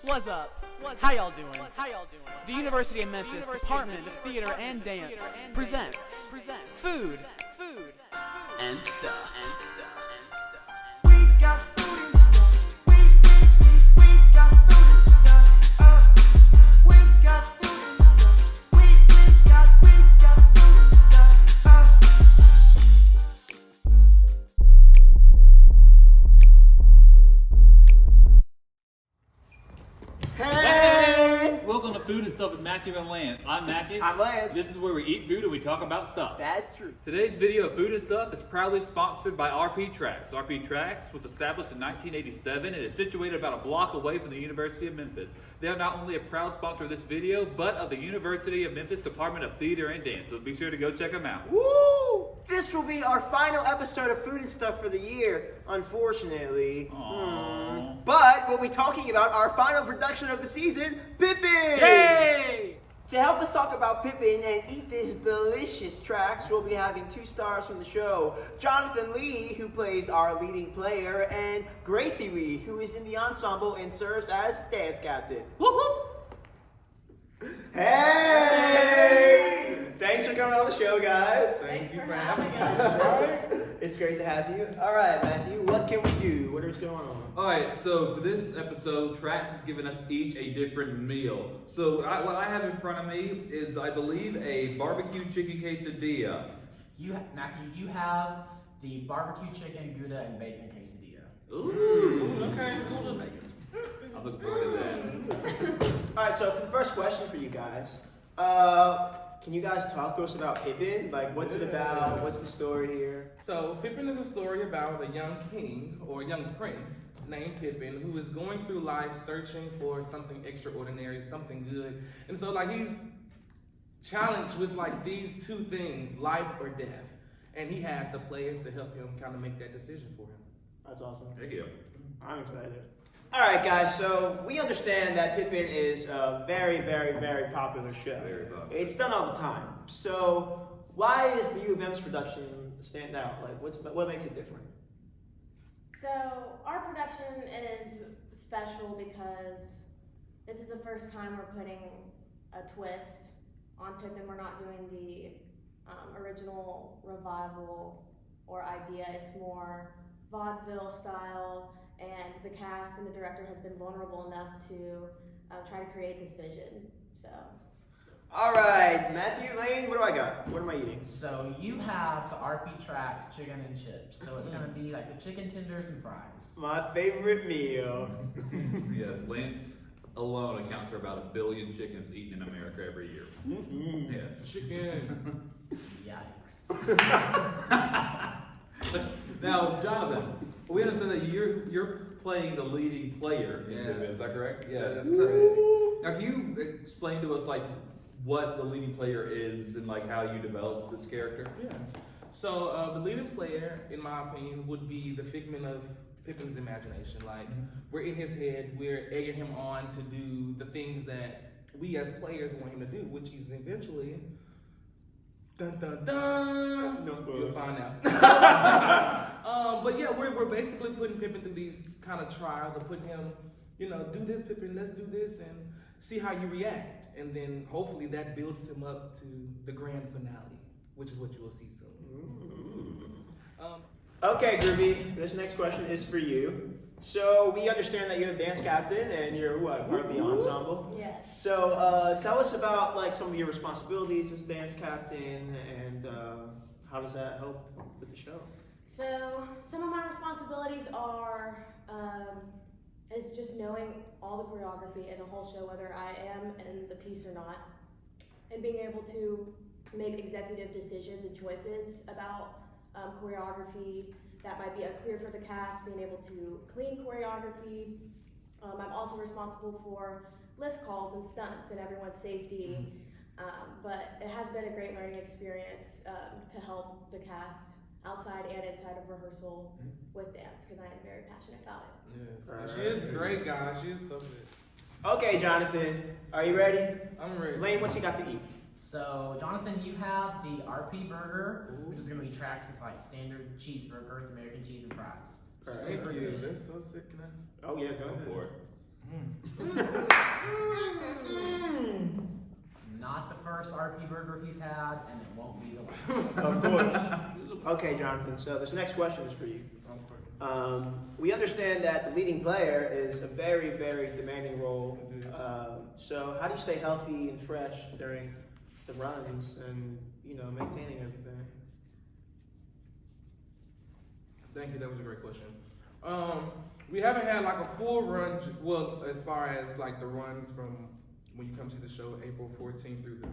What's up? How y'all doing? The University of Memphis Department of Theater and Dance presents Food and Stuff. We got food and stuff. We got food and stuff. We got food and stuff. We got food and stuff. Hey! Welcome to Food and Stuff with Matthew and Lance. I'm Matthew. I'm Lance. This is where we eat food and we talk about stuff. That's true. Today's video of Food and Stuff is proudly sponsored by RP Tracks. RP Tracks was established in 1987 and is situated about a block away from the University of Memphis. They are not only a proud sponsor of this video, but of the University of Memphis Department of Theater and Dance. So be sure to go check them out. Woo! This will be our final episode of Food and Stuff for the year, unfortunately. Aww. But we'll be talking about our final production of the season, PIPPIN! Yay! To help us talk about PIPPIN and eat this delicious tracks, we'll be having two stars from the show. Johnathon Lee, who plays our leading player, and Gracie Lee, who is in the ensemble and serves as dance captain. Whoop whoop! Hey! Thanks for coming on the show, guys. Thanks for having us. It's great to have you. All right, Matthew, what can we do? What is going on? Alright, so for this episode, Trax has given us each a different meal. So what I have in front of me is, I believe, a barbecue chicken quesadilla. Matthew, you have the barbecue chicken, Gouda, and bacon quesadilla. Ooh, okay. I'm looking forward to that. All right, so for the first question for you guys, can you guys talk to us about PIPPIN? Like, what's it about? What's the story here? So Pippin is a story about a young king or a young prince named Pippin who is going through life searching for something extraordinary, something good. And so like he's challenged with like these two things, life or death. And he has the players to help him kind of make that decision for him. That's awesome. Thank you. I'm excited. All right, guys, so we understand that PIPPIN is a very, very, very popular show. Very popular. It's done all the time. So why is the U of M's production stand out? Like, what makes it different? So our production is special because this is the first time we're putting a twist on Pippin. We're not doing the original revival or idea. It's more vaudeville style, and the cast and the director has been vulnerable enough to try to create this vision. So. All right, Matthew, Lane, what do I got? What am I eating? So you have the RP Tracks chicken and chips. So it's gonna be like the chicken tenders and fries. My favorite meal. Yes, Lance alone accounts for about 1 billion chickens eaten in America every year. Mm-hmm. Yes. Chicken. Yikes. Now, Jonathan, we understand that you're playing the leading player in Yes. PIPPIN, is that correct? That is correct. Now, can you explain to us like what the leading player is and like how you developed this character? Yeah. So the leading player, in my opinion, would be the figment of Pippin's imagination. Like we're in his head, we're egging him on to do the things that we as players want him to do, which is eventually dun dun dun. No spoilers. You'll find out. But yeah, we're basically putting Pippin through these kind of trials of putting him, do this, Pippin, let's do this, and see how you react. And then hopefully that builds him up to the grand finale, which is what you will see soon. Okay, Groovy, this next question is for you. So we understand that you're the dance captain and you're part of the ensemble. Yes. So tell us about like some of your responsibilities as dance captain and how does that help with the show? So some of my responsibilities are is just knowing all the choreography in the whole show, whether I am in the piece or not, and being able to make executive decisions and choices about choreography that might be unclear for the cast, being able to clean choreography. I'm also responsible for lift calls and stunts and everyone's safety, but it has been a great learning experience to help the cast outside and inside of rehearsal with dance, because I am very passionate about it. Yes. And she is great, guys. She is so good. Okay, Jonathan, are you ready? I'm ready. Lane, what's he got to eat? So Jonathan, you have the RP burger, which is gonna be Trax's like standard cheeseburger with American cheese and fries. Thank you. That's so sick. Can I? Oh yeah, go Go ahead. for it. RP burger he's had, and it won't be the last. Of course. Okay, Jonathan, so this next question is for you. We understand that the leading player is a very, very demanding role. So how do you stay healthy and fresh during the runs and, maintaining everything? Thank you. That was a great question. We haven't had like a full run. Well, as far as like the runs from when you come to the show, April 14th through the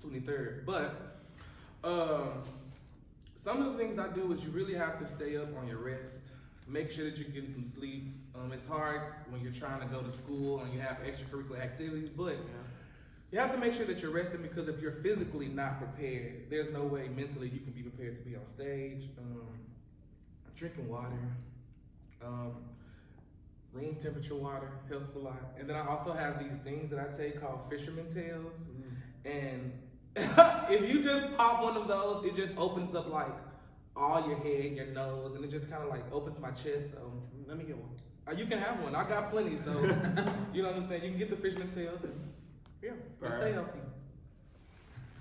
23rd. But some of the things I do is you really have to stay up on your rest. Make sure that you're getting some sleep. It's hard when you're trying to go to school and you have extracurricular activities, but you have to make sure that you're resting, because if you're physically not prepared, there's no way mentally you can be prepared to be on stage. Drinking water, room temperature water helps a lot. And then I also have these things that I take called fisherman tails. And if you just pop one of those, it just opens up like all your head, your nose, and it just kind of like opens my chest. So Let me get one. you can have one. I got plenty, so you know what I'm saying. You can get the fisherman tails, and just stay healthy.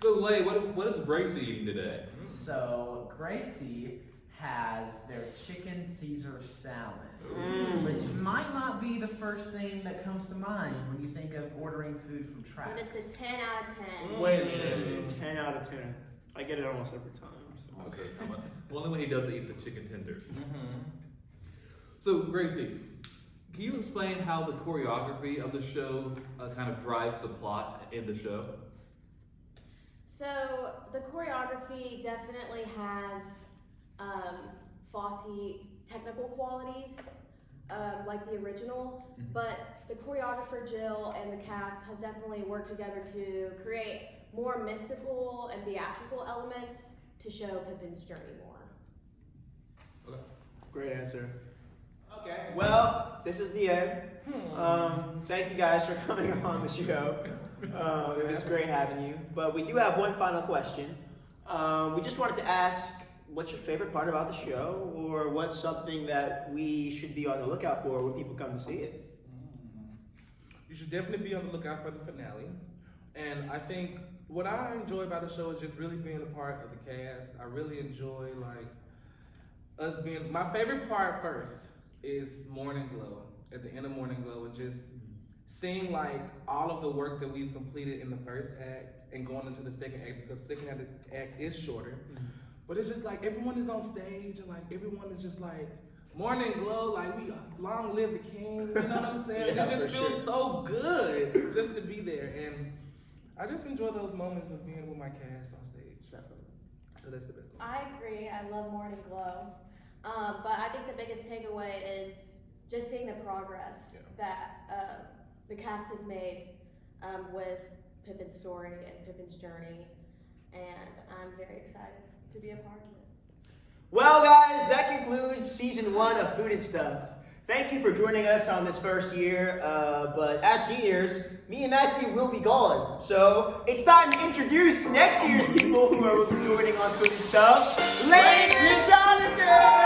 So, Lay, what is Gracie eating today? So Gracie has their chicken Caesar salad, which might not be the first thing that comes to mind when you think of ordering food from Tracks. And it's a 10 out of 10. Wait a minute. 10 out of 10. I get it almost every time. So. Okay, only when he doesn't eat the chicken tenders. So, Gracie, can you explain how the choreography of the show kind of drives the plot in the show? So the choreography definitely has Fosse technical qualities, like the original, but the choreographer Jill and the cast has definitely worked together to create more mystical and theatrical elements to show Pippin's journey more. Okay. Great answer. Okay, well, this is the end. Thank you guys for coming on the show. It was great having you. But we do have one final question. We just wanted to ask, what's your favorite part about the show, or what's something that we should be on the lookout for when people come to see it? You should definitely be on the lookout for the finale. And I think what I enjoy about the show is just really being a part of the cast. I really enjoy us being, my favorite part first is Morning Glow, at the end of Morning Glow, and just seeing all of the work that we've completed in the first act and going into the second act, because the second act is shorter. But it's just everyone is on stage and everyone is just Morning Glow, we long live the king, you know what I'm saying? Yeah, it just feels sure. so good just to be there. And I just enjoy those moments of being with my cast on stage. So that's the best one. I agree. I love Morning Glow. But I think the biggest takeaway is just seeing the progress that the cast has made with Pippin's story and Pippin's journey. And I'm very excited to be a part of it. Well, guys, that concludes season 1 of Food and Stuff. Thank you for joining us on this first year. But as seniors, me and Matthew will be gone. So it's time to introduce next year's people who are joining on Food and Stuff. Ladies and Jonathan!